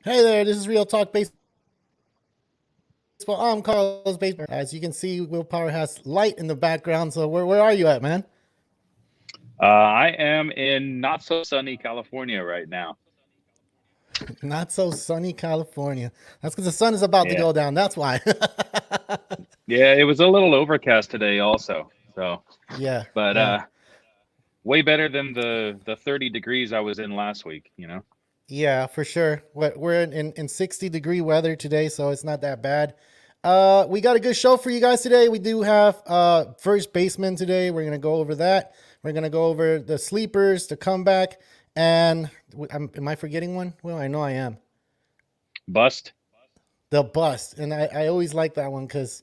Hey there, this is Real Talk Baseball. I'm Carlos Baseball. As you can see, Willpower has light in the background. So where are you at, man? I am in not so sunny California right now. Not so sunny California. That's because the sun is about to Yeah. go down. That's why. Yeah, it was a little overcast today also. So, Yeah, but yeah, way better than the 30 degrees I was in last week. yeah, for sure. We're in 60-degree weather today, so it's not that bad. We got a good show for you guys today. We do have First Baseman today. We're gonna go over that. We're gonna go over the sleepers, the comeback, and am I forgetting one? Well, I know I am. Bust. The bust, and I always like that one because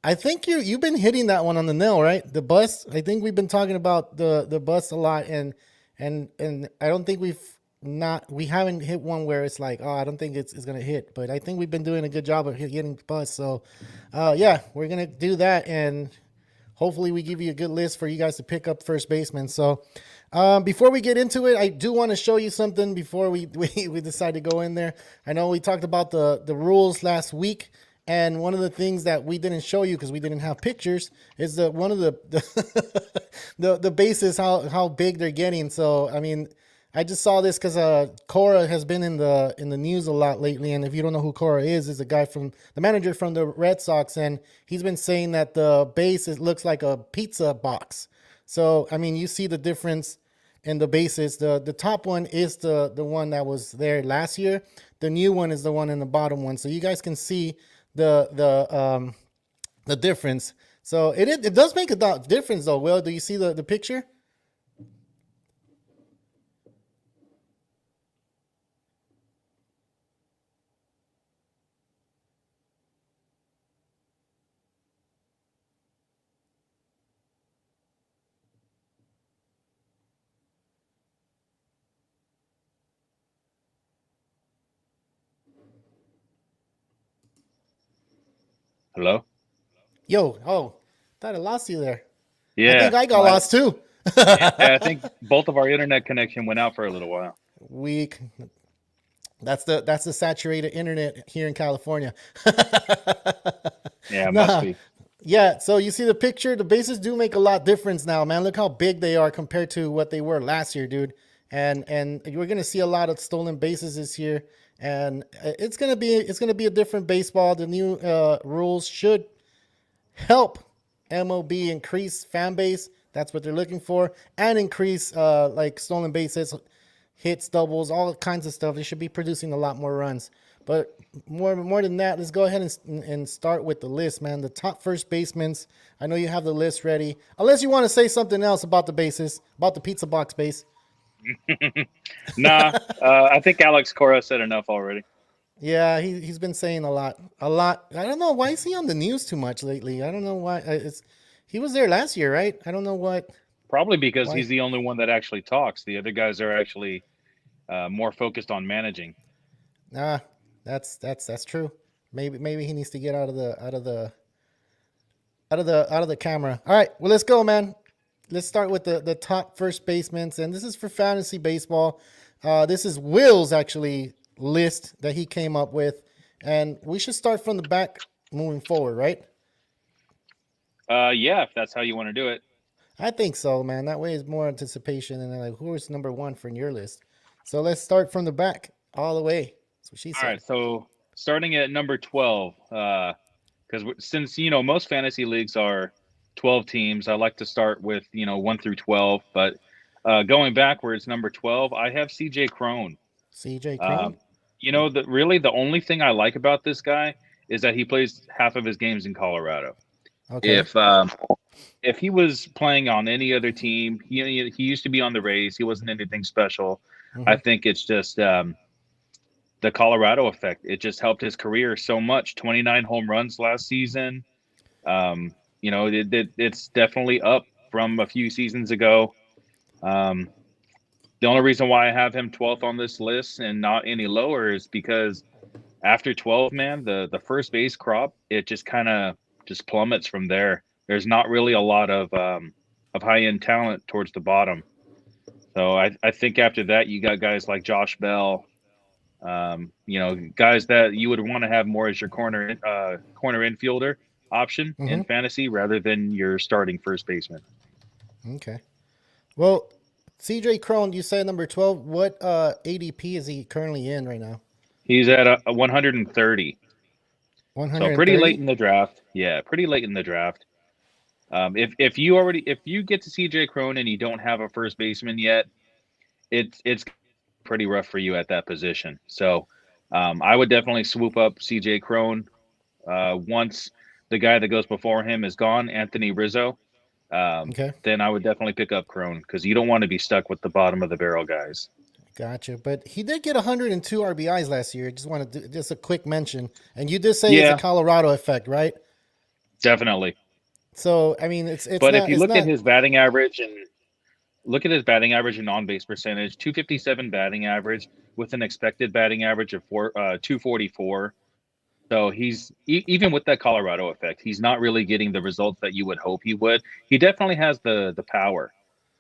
I think you've been hitting that one on the nail, right? The bust. I think we've been talking about the bust a lot, and I don't think we haven't hit one where it's like, oh, I don't think it's gonna hit, but I think we've been doing a good job of hitting bust. So, yeah, we're gonna do that, and hopefully we give you a good list for you guys to pick up First Baseman. So before we get into it, I do want to show you something before we decide to go in there. I know we talked about the rules last week, and one of the things that we didn't show you because we didn't have pictures is the one of the bases, how big they're getting. So I mean, I just saw this because Cora has been in the news a lot lately, and if you don't know who Cora is a guy from the manager from the Red Sox, and he's been saying that the base looks like a pizza box. So I mean, you see the difference in the bases. The top one is the one that was there last year. The new one is the one in the bottom one. So you guys can see the difference. So it does make a difference though. Will, do you see the picture? Hello? Yo, oh, thought I lost you there. I think Yeah. I got lost too. Yeah, I think both of our internet connection went out for a little while. Weak. That's the saturated internet here in California. Yeah, it must Nah. be. Yeah, so you see the picture, the bases do make a lot difference now, man. Look how big they are compared to what they were last year, dude. And we're gonna see a lot of stolen bases this year, and it's gonna be a different baseball. The new rules should help MLB increase fan base. That's what they're looking for, and increase like stolen bases, hits, doubles, all kinds of stuff. They should be producing a lot more runs. But more than that, let's go ahead and start with the list, man. The top first basemen. I know you have the list ready. Unless you want to say something else about the bases, about the pizza box base. Nah, I think Alex Cora said enough already. Yeah, he's been saying a lot, a lot. I don't know why is he on the news too much lately. I don't know why. It's he was there last year, right? I don't know what Probably because why. he's the only one that actually talks. The other guys are actually more focused on managing. Nah, that's true. Maybe he needs to get out of the camera. All right, well let's go, man. Let's start with the top first basemen, and this is for fantasy baseball. This is Will's actually list that he came up with, and we should start from the back moving forward, right? Yeah, if that's how you want to do it. I think so, man. That way is more anticipation, and then like who's number one for your list. So let's start from the back all the way. That's what she All said. right, so starting at number 12, because since most fantasy leagues are 12 teams, I like to start with 1 through 12. But going backwards, number 12, I have CJ Crone. CJ Crone. Um, really the only thing I like about this guy is that he plays half of his games in Colorado. Okay. If he was playing on any other team, he used to be on the Rays. He wasn't anything special. I Mm-hmm. think it's just the Colorado effect. It just helped his career so much. 29 home runs last season. It's definitely up from a few seasons ago. Um, the only reason why I have him 12th on this list and not any lower is because after 12, man, the first base crop, it just kind of just plummets from there. There's not really a lot of high end talent towards the bottom. So I think after that you got guys like Josh Bell, Guys that you would want to have more as your corner infielder option Mm-hmm. in fantasy rather than your starting first baseman. Okay. Well, CJ Crone, you said number 12. What ADP is he currently in right now? He's at a 130, so pretty late 130? in the draft. Yeah, pretty late in the draft. If you get to CJ Crone and you don't have a first baseman yet, it's pretty rough for you at that position. So I would definitely swoop up CJ Crone once the guy that goes before him is gone, Anthony Rizzo. Okay. Then I would definitely pick up Crone because you don't want to be stuck with the bottom of the barrel guys. Gotcha. But he did get 102 RBIs last year. Just want to do just a quick mention. And you did say it's a Yeah, Colorado effect, right? definitely. So I mean, it's But if not you it's look at not his batting average and look at his batting average and on base percentage, 257 batting average with an expected batting average of 244. So even with that Colorado effect, he's not really getting the results that you would hope he would. He definitely has the power.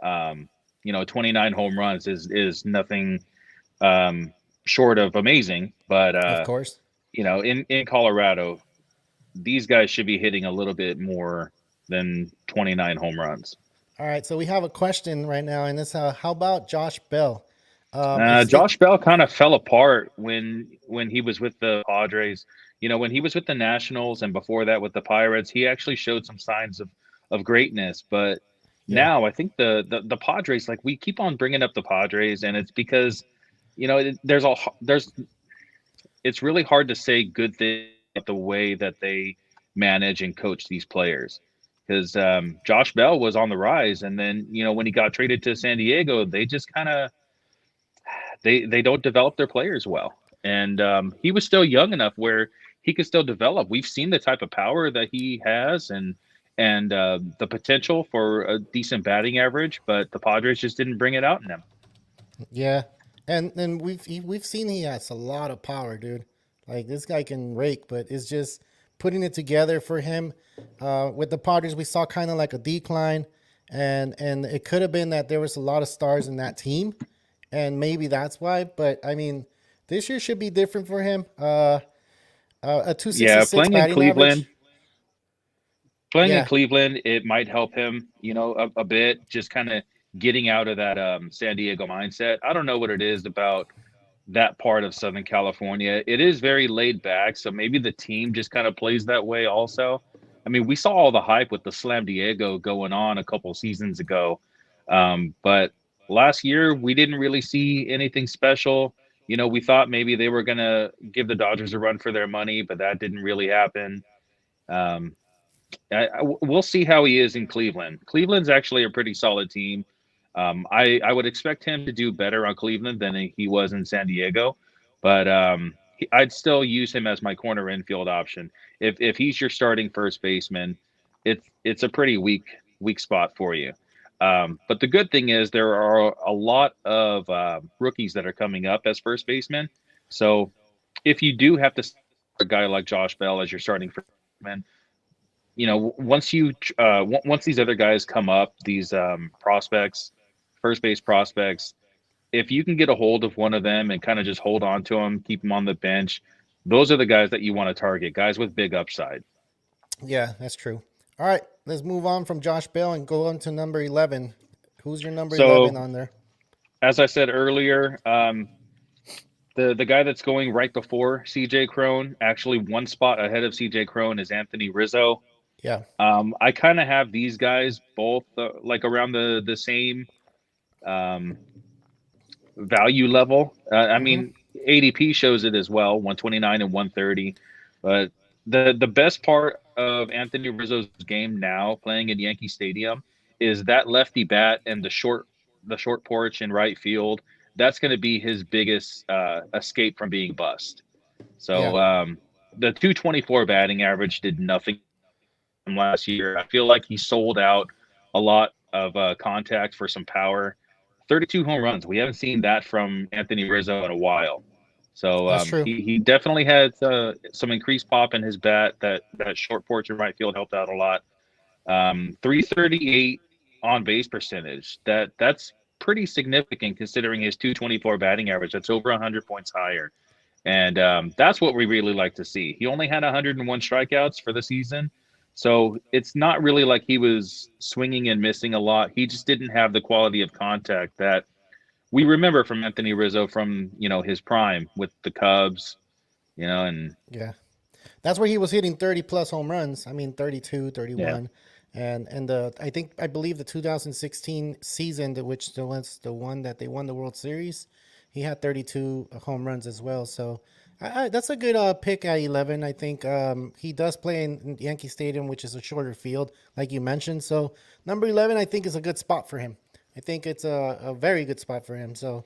29 home runs is nothing um, short of amazing. But of course. in Colorado, these guys should be hitting a little bit more than 29 home runs. All right. So we have a question right now, and it's how about Josh Bell? Is it Josh Bell kind of fell apart when he was with the Padres. When he was with the Nationals and before that with the Pirates, he actually showed some signs of greatness. But yeah, now I think the Padres, like we keep on bringing up the Padres, and it's because there's it's really hard to say good things about the way that they manage and coach these players. Because Josh Bell was on the rise, and then when he got traded to San Diego, they just kind of they don't develop their players well. And he was still young enough where he could still develop. We've seen the type of power that he has and the potential for a decent batting average, but the Padres just didn't bring it out in him. yeah, and we've seen he has a lot of power, dude. Like this guy can rake, but it's just putting it together for him. With the Padres, we saw kind of like a decline, and it could have been that there was a lot of stars in that team, and maybe that's why. But I mean, this year should be different for him. A Yeah, 266 batting average. playing in Yeah, Cleveland, it might help him, a bit, just kind of getting out of that San Diego mindset. I don't know what it is about that part of Southern California. It is very laid back, so maybe the team just kind of plays that way also. I mean, we saw all the hype with the Slam Diego going on a couple seasons ago. But last year we didn't really see anything special. We thought maybe they were going to give the Dodgers a run for their money, but that didn't really happen. Um, we'll see how he is in Cleveland. Cleveland's actually a pretty solid team. I would expect him to do better on Cleveland than he was in San Diego, but I'd still use him as my corner infield option. If he's your starting first baseman, it's a pretty weak spot for you. But the good thing is there are a lot of rookies that are coming up as first baseman. So if you do have to start a guy like Josh Bell as your starting first baseman, once these other guys come up, these prospects, first base prospects, if you can get a hold of one of them and kind of just hold on to them, keep them on the bench, those are the guys that you want to target, guys with big upside. yeah, that's true. All right, let's move on from Josh Bell and go on to number 11. Who's your number 11 So, on there? as I said earlier, the guy that's going right before CJ Crone, actually one spot ahead of CJ Crone, is Anthony Rizzo. Yeah. I kind of have these guys both like around the same um, value level. I Mm-hmm. mean, ADP shows it as well, 129 and 130. But the best part of Anthony Rizzo's game now, playing in Yankee Stadium, is that lefty bat and the short porch in right field. That's going to be his biggest escape from being bust. Yeah. So the 224 batting average did nothing from last year. I feel like he sold out a lot of contact for some power. 32 home runs. We haven't seen that from Anthony Rizzo in a while. So That's true. he definitely had some increased pop in his bat. That short porch in right field helped out a lot. 338 on base percentage. That's pretty significant considering his 224 batting average. That's over 100 points higher. And that's what we really like to see. He only had 101 strikeouts for the season. So it's not really like he was swinging and missing a lot. He just didn't have the quality of contact that we remember from Anthony Rizzo from, his prime with the Cubs, and Yeah. That's where he was hitting 30 plus home runs. I mean, 32, yeah. 31. And I believe the 2016 season, which was the one that they won the World Series, he had 32 home runs as well. So that's a good pick at 11. I think he does play in Yankee Stadium, which is a shorter field, like you mentioned. So number 11, I think, is a good spot for him. I think it's a very good spot for him. So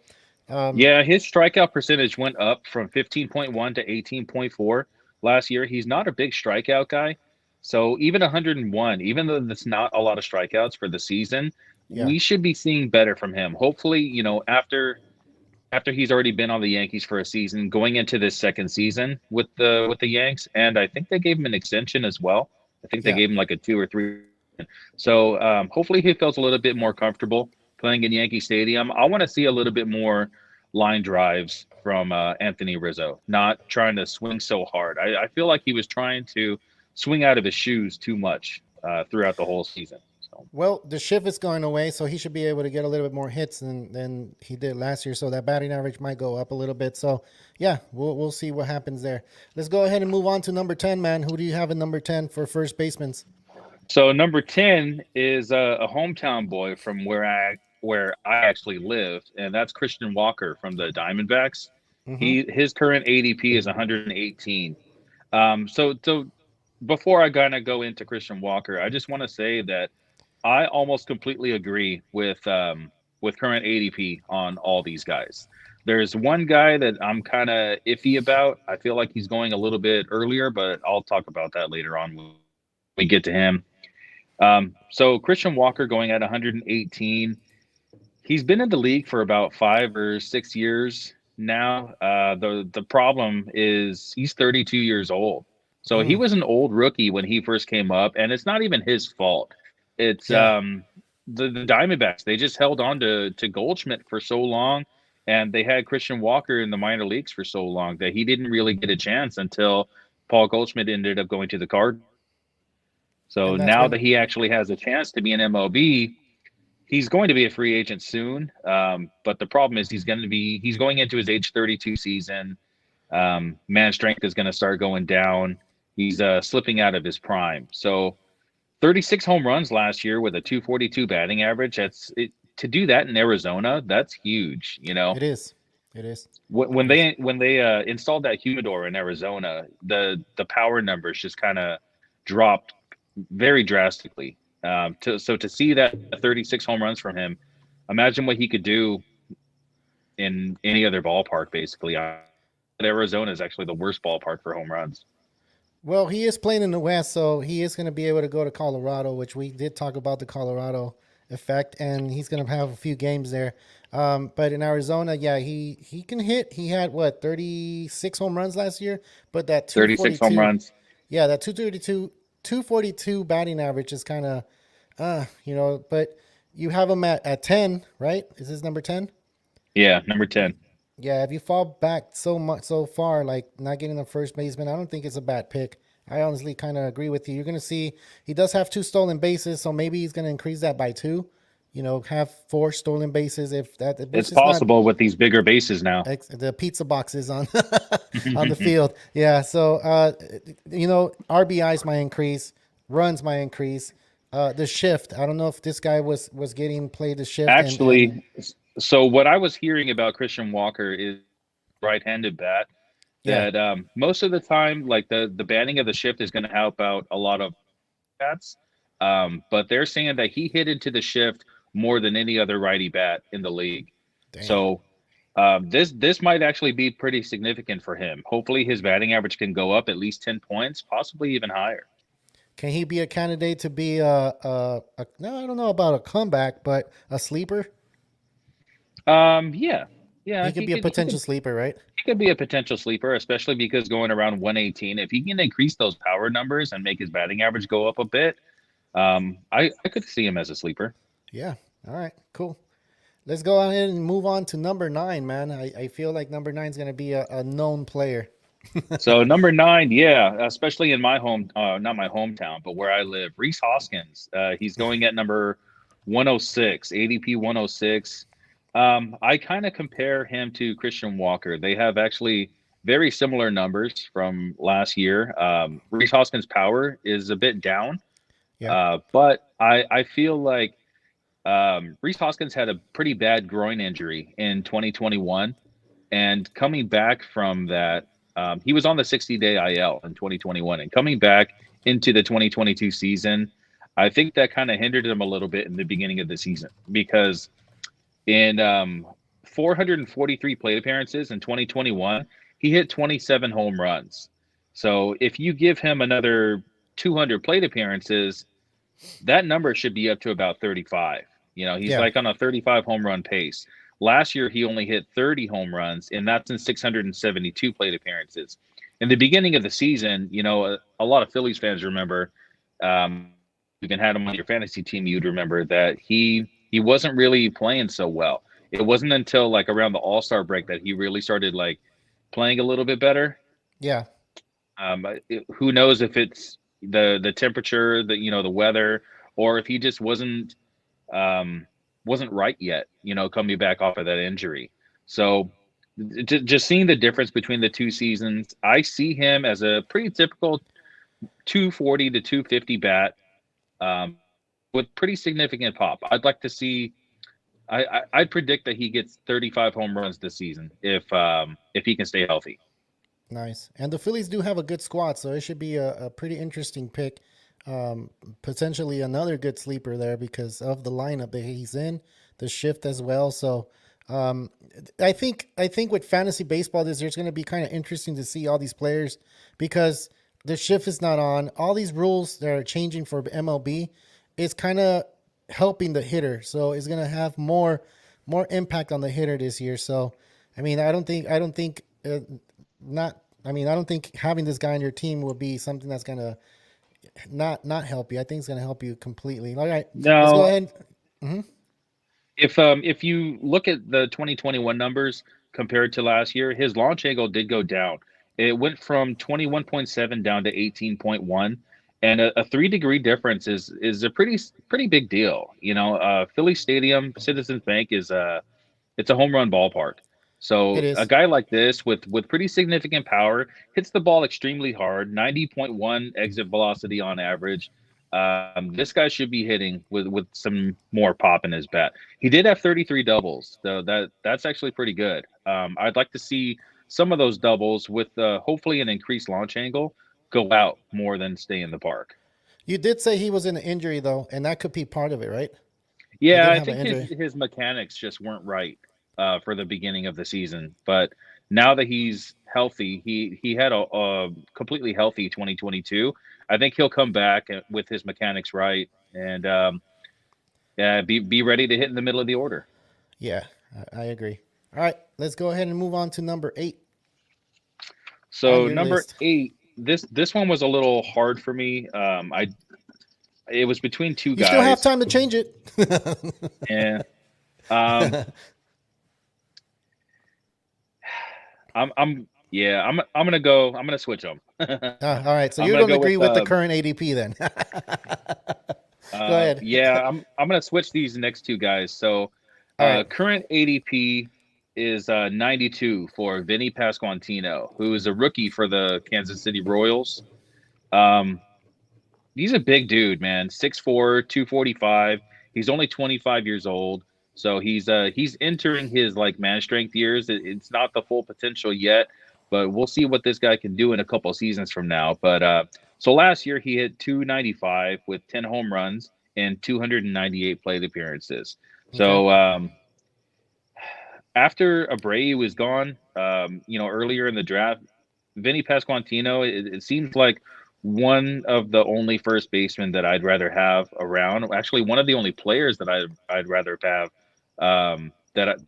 Yeah, his strikeout percentage went up from 15.1 to 18.4 last year. He's not a big strikeout guy. So even 101, even though that's not a lot of strikeouts for the season, yeah, we should be seeing better from him. Hopefully, after he's already been on the Yankees for a season, going into this second season with the Yanks, and I think they gave him an extension as well. I think they yeah. gave him like a 2 or 3. So hopefully he feels a little bit more comfortable playing in Yankee Stadium. I want to see a little bit more line drives from Anthony Rizzo, not trying to swing so hard. I feel like he was trying to swing out of his shoes too much throughout the whole season. So Well, the shift is going away, so he should be able to get a little bit more hits than he did last year. So that batting average might go up a little bit. So yeah, we'll see what happens there. Let's go ahead and move on to number 10, man. Who do you have in number 10 for first baseman? So number 10 is a hometown boy from where I actually live, and that's Christian Walker from the Diamondbacks. Mm-hmm. His current ADP is 118. So before I kind of go into Christian Walker, I just want to say that I almost completely agree with current ADP on all these guys. There's one guy that I'm kind of iffy about. I feel like he's going a little bit earlier, but I'll talk about that later on when we get to him. So Christian Walker going at 118. He's been in the league for about 5 or 6 years now. The problem is he's 32 years old. So he Mm. was an old rookie when he first came up, and it's not even his fault. It's Yeah, the Diamondbacks. They just held on to Goldschmidt for so long, and they had Christian Walker in the minor leagues for so long that he didn't really get a chance until Paul Goldschmidt ended up going to the Cardinals. So and that's now when. that he actually has a chance to be an MLB, he's going to be a free agent soon. But the problem is he's going into his age 32 season. Man strength is going to start going down. He's slipping out of his prime. So 36 home runs last year with a 242 batting average. To do that in Arizona, that's huge. It is. It is. When It is. they installed that humidor in Arizona, the power numbers just kind of dropped very drastically. To see that 36 home runs from him, imagine what he could do in any other ballpark. Basically, Arizona is actually the worst ballpark for home runs. Well, he is playing in the West, so he is going to be able to go to Colorado, which we did talk about the Colorado effect, and he's going to have a few games there. But in Arizona, yeah, he can hit. He had what 36 home runs last year, but that 36 home 242, runs. yeah, that 242 batting average is kind of, But you have him at 10, right? Is his number 10? Yeah, number 10. Yeah, if you fall back so much so far, like not getting the first baseman, I don't think it's a bad pick. I honestly kind of agree with you. You're gonna see he does have 2 stolen bases, so maybe he's gonna increase that by two. Have 4 stolen bases if that, It's which is not possible with these bigger bases now. the pizza boxes on on the field. Yeah, so RBIs might increase, runs might increase. The shift. I don't know if this guy was getting played the shift and Actually, so what I was hearing about Christian Walker is right-handed bat. yeah, That most of the time, like the banning of the shift is going to help out a lot of bats. But they're saying that he hit into the shift more than any other righty bat in the league. damn. So this might actually be pretty significant for him. Hopefully, his batting average can go up at least 10 points, possibly even higher. Can he be a candidate to be no, I don't know about a comeback, but a sleeper? Yeah, yeah, He could be a potential sleeper, right? he could be a potential sleeper, especially because going around 118, if he can increase those power numbers and make his batting average go up a bit, I could see him as a sleeper. Yeah. All right. Cool. let's go ahead and move on to number 9, man. I feel like number 9 is going to be a known player. So number 9, yeah, especially in my home, not my hometown, but where I live, Reese Hoskins. He's going at number 106, ADP 106. I kind of compare him to Christian Walker. They have actually very similar numbers from last year. Reese Hoskins' power is a bit down, Yeah. but I feel like Reese Hoskins had a pretty bad groin injury in 2021, and coming back from that, he was on the 60-day IL in 2021, and coming back into the 2022 season, I think that kind of hindered him a little bit in the beginning of the season because in 443 plate appearances in 2021, he hit 27 home runs. So if you give him another 200 plate appearances, that number should be up to about 35. He's Yeah. like on a 35 home run pace. Last year, he only hit 30 home runs, and that's in 672 plate appearances. In the beginning of the season, a lot of Phillies fans remember, you can had him on your fantasy team, you'd remember that he wasn't really playing so well. It wasn't until like around the All-Star break that he really started like playing a little bit better. Yeah. Who knows if it's the temperature, the weather, or if he just um, wasn't right yet, coming back off of that injury. So just seeing the difference between the two seasons, I see him as a pretty typical 240 to 250 bat, um, with pretty significant pop. I'd like to see. I'd predict that he gets 35 home runs this season if he can stay healthy. Nice. And the Phillies do have a good squad, so it should be a pretty interesting pick. Potentially another good sleeper there because of the lineup that he's in, the shift as well. So um, I think with fantasy baseball this year, it's going to be kind of interesting to see all these players because the shift is not on. All these rules that are changing for MLB is kind of helping the hitter, so it's going to have more impact on the hitter this year. So I mean, I don't think not. I mean, I don't think having this guy on your team will be something that's gonna not help you. I think it's gonna help you completely. All right, let's go No, ahead. Hmm. if you look at the 2021 numbers compared to last year, his launch angle did go down. It went from 21.7 down to 18.1, and a 3-degree difference is a pretty big deal. Philly Stadium, Citizens Bank is it's a home run ballpark. It So a is. guy like this with pretty significant power hits the ball extremely hard, 90.1 exit velocity on average. This guy should be hitting with some more pop in his bat. He did have 33 doubles, so that's actually pretty good. I'd like to see some of those doubles with hopefully an increased launch angle go out more than stay in the park. You did say he was in an injury though, and that could be part of it, right? He Yeah, did I have an think his injury. his mechanics just weren't right for the beginning of the season. But now that he's healthy, he had a completely healthy 2022. I think he'll come back with his mechanics right and yeah, be ready to hit in the middle of the order. Yeah, I agree. All right, let's go ahead and move on to number 8 on So your number list. 8, this one was a little hard for me. I It was between two You still have guys, time to change it. and um, I'm yeah, I'm gonna switch them. All right, so I'm you gonna don't go agree with with the current ADP then? Go ahead. yeah, I'm gonna switch these next two guys. So All right. current ADP is 92 for Vinny Pasquantino, who is a rookie for the Kansas City Royals. Um, he's a big dude, man. 6'4", 245. He's only 25 years old. So he's entering his like man strength years. It's not the full potential yet, but we'll see what this guy can do in a couple of seasons from now. But so last year he hit 295 with 10 home runs and 298 plate appearances. Okay. So after Abreu was gone, earlier in the draft, Vinny Pasquantino, it seems like one of the only first basemen that I'd rather have around. Actually, one of the only players that I'd rather have that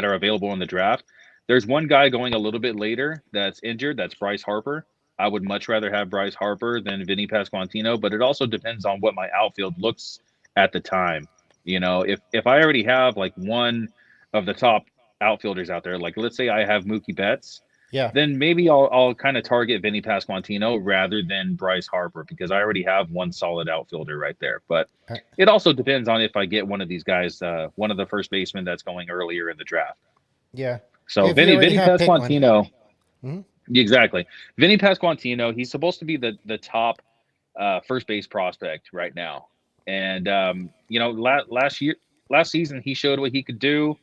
are available in the draft. There's one guy going a little bit later that's injured. That's Bryce Harper. I would much rather have Bryce Harper than Vinny Pasquantino, but it also depends on what my outfield looks at the time. You know, if I already have like one of the top outfielders out there, like let's say I have Mookie Betts, Yeah. then maybe I'll kind of target Vinny Pasquantino rather than Bryce Harper because I already have one solid outfielder right there. But Uh, it also depends on if I get one of these guys, one of the first basemen that's going earlier in the draft. yeah. So If you already Vinny have pick one. Pasquantino, Hmm. exactly. Vinny Pasquantino, he's supposed to be the top first base prospect right now. And you know, last season he showed what he could do.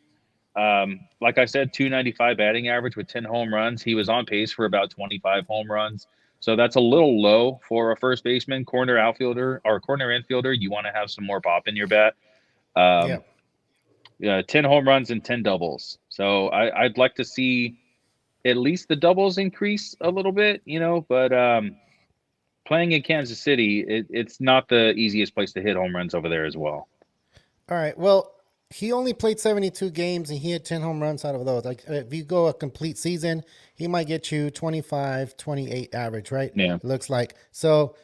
Like I said, 295 batting average with 10 home runs. He was on pace for about 25 home runs. So that's a little low for a first baseman, corner outfielder, or corner infielder. You want to have some more pop in your bat. Yeah. Um, yeah, 10 home runs and 10 doubles. So I'd like to see at least the doubles increase a little bit, you know, but playing in Kansas City, it's not the easiest place to hit home runs over there as well. All right. Well, he only played 72 games and he had 10 home runs out of those. Like if you go a complete season, he might get you 25, 28 average, right? Yeah. It looks like. So,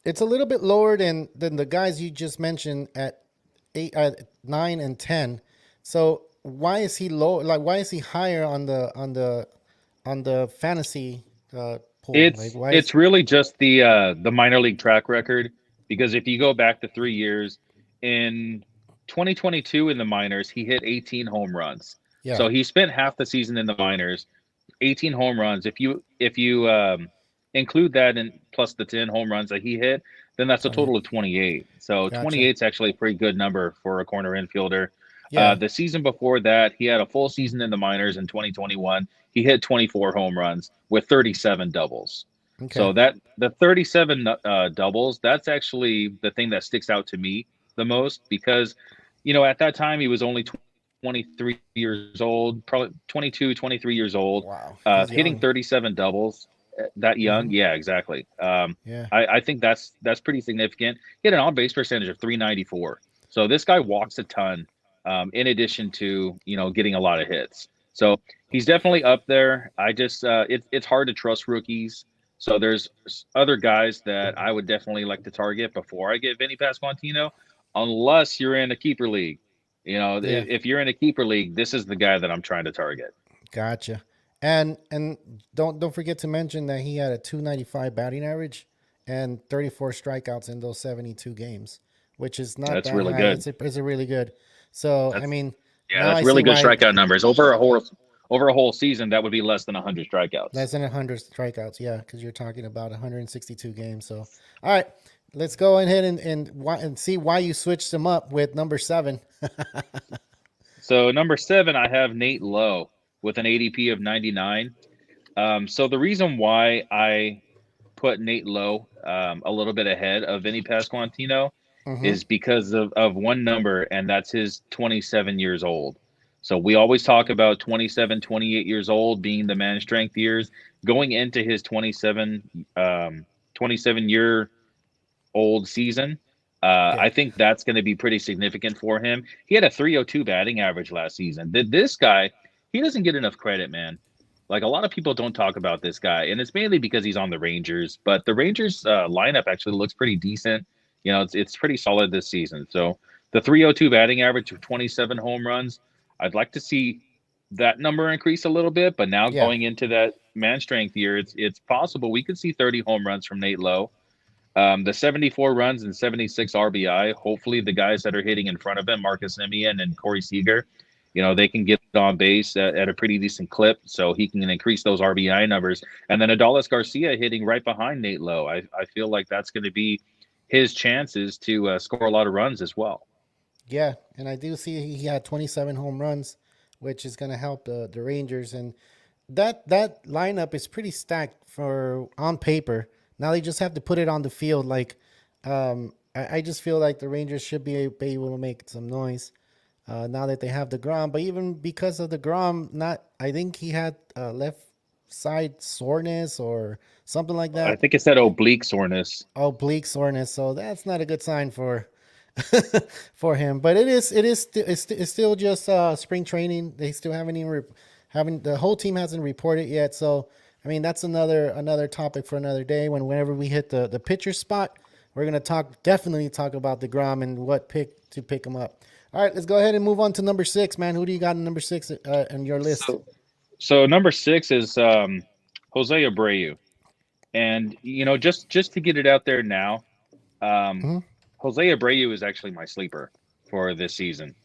it's a little bit lower than the guys you just mentioned at 9 and 10. So, why is he low? Like why is he higher on the fantasy pool? Like why is It's really just the minor league track record because if you go back to 3 years in 2022 in the minors, he hit 18 home runs. yeah, So he spent half the season in the minors, 18 home runs. If you include that in plus the 10 home runs that he hit, then that's a 28. total of 28. So Gotcha. 28 is actually a pretty good number for a corner infielder. Yeah. The season before that, he had a full season in the minors in 2021. He hit 24 home runs with 37 doubles. Okay. So that the 37 doubles, that's actually the thing that sticks out to me the most because, you know, at that time he was only 23 years old, probably 22, 23 years old, Wow. He's hitting young. 37 doubles that young. Hmm. Yeah, exactly. Yeah. I think that's pretty significant. He had an on base percentage of 394. So this guy walks a ton, in addition to, you know, getting a lot of hits. So he's definitely up there. I just, it's hard to trust rookies. So there's other guys that I would definitely like to target before I get Vinny Pasquantino, unless you're in a keeper league. You know, Yeah. if you're in a keeper league, this is the guy that I'm trying to target. Gotcha. And don't forget to mention that he had a 295 batting average and 34 strikeouts in those 72 games, which is not That's that really high. good. It's a really good. So I That's mean, yeah, now that's I see really good why strikeout numbers over a whole season. That would be less than 100 strikeouts. less than 100 strikeouts. Yeah, because you're talking about 162 games. So all right, let's go ahead and see why you switched him up with number 7. So number 7, I have Nate Lowe with an ADP of 99. So the reason why I put Nate Lowe a little bit ahead of Vinny Pasquantino Mm-hmm. is because of one number, and that's his 27 years old. So we always talk about 27, 28 years old being the man strength years. Going into his 27 year old season, Yeah. I think that's going to be pretty significant for him. He had a 302 batting average last season. This guy, he doesn't get enough credit, man. Like a lot of people don't talk about this guy, and it's mainly because he's on the Rangers. But the Rangers lineup actually looks pretty decent. You know, it's pretty solid this season. So the 302 batting average of 27 home runs, I'd like to see that number increase a little bit. But now Yeah. going into that man strength year, it's possible we could see 30 home runs from Nate Lowe. The 74 runs and 76 RBI. Hopefully, the guys that are hitting in front of him, Marcus Semien and Corey Seager, you know, they can get on base at a pretty decent clip, so he can increase those RBI numbers. And then Adolis Garcia hitting right behind Nate Lowe. I feel like that's going to be his chances to score a lot of runs as well. Yeah, and I do see he had 27 home runs, which is going to help the Rangers. And that lineup is pretty stacked for on paper. Now they just have to put it on the field. Like, I just feel like the Rangers should be able to make some noise now that they have the Grom. But even because of the Grom, not I think he had left side soreness or something like I that. think it's that oblique soreness. Oblique soreness. So that's not a good sign for for him. But it's still just spring training. They still haven't even haven't the whole team hasn't reported yet. So I mean that's another topic for another day. Whenever we hit the pitcher spot, we're gonna definitely talk about DeGrom and what pick to pick him up. All right, let's go ahead and move on to number 6, man. Who do you got in number 6 in your list? So so number 6 is Jose Abreu. And just to get it out there now, um, Hmm. Jose Abreu is actually my sleeper for this season.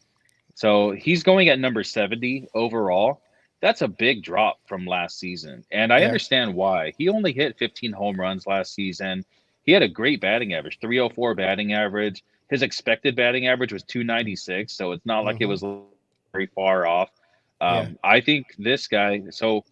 So he's going at number 70 overall. That's a big drop from last season. And I Yeah. understand why. He only hit 15 home runs last season. He had a great batting average, 304 batting average. His expected batting average was 296, so it's not like it Hmm. was very far off. Yeah. I think this guy, so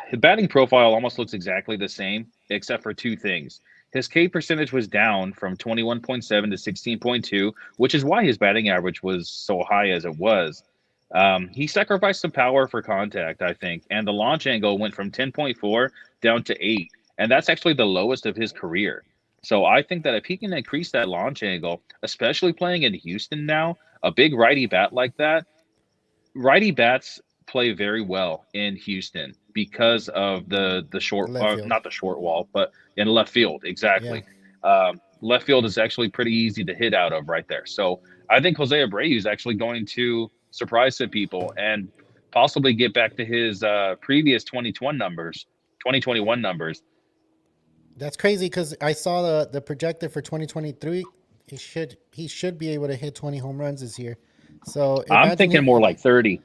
his batting profile almost looks exactly the same, except for two things. His K percentage was down from 21.7 to 16.2, which is why his batting average was so high as it was. He sacrificed some power for contact, I think, and the launch angle went from 10.4 down to 8, and that's actually the lowest of his career. So I think that if he can increase that launch angle, especially playing in Houston now, a big righty bat like that, righty bats play very well in Houston because of the The short, left field. not the short wall, but in left field Yeah. exactly. Left field is actually pretty easy to hit out of right there. So I think Jose Abreu is actually going to surprise some people and possibly get back to his previous 2021 numbers. That's crazy because I saw the projected for 2023. He should be able to hit 20 home runs this year. So I'm imagine thinking hit more like 30.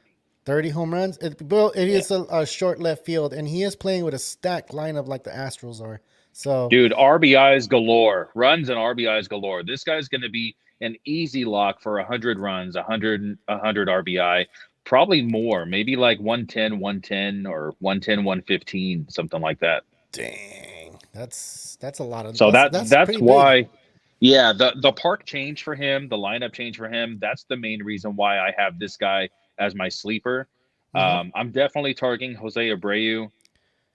30 home runs. It Yeah. is a short left field, and he is playing with a stacked lineup like the Astros are. So Dude, RBIs galore, runs and RBIs galore. This guy's going to be an easy lock for 100 runs, 100 RBI, probably more, maybe like 110, 110 or 110, 115, something like that. dang, that's a lot of So that's that's pretty big. why yeah, the park change for him, the lineup change for him, that's the main reason why I have this guy as my sleeper. Hmm. I'm definitely targeting Jose Abreu.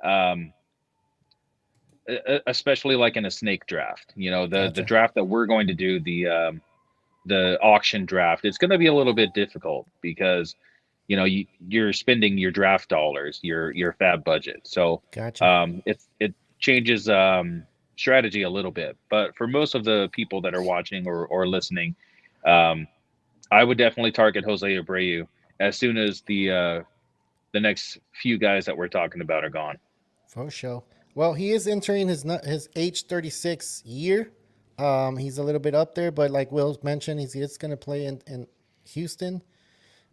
Um, especially like in a snake draft. The Gotcha. draft that we're going to do, the auction draft, it's going to be a little bit difficult because you're spending your draft dollars, your fab budget. So Gotcha. it changes strategy a little bit. But for most of the people that are watching or listening, um, I would definitely target Jose Abreu as soon as the next few guys that we're talking about are gone. For sure. Well, he is entering his age 36 year. He's a little bit up there, but like Will mentioned, he's just going to play in Houston.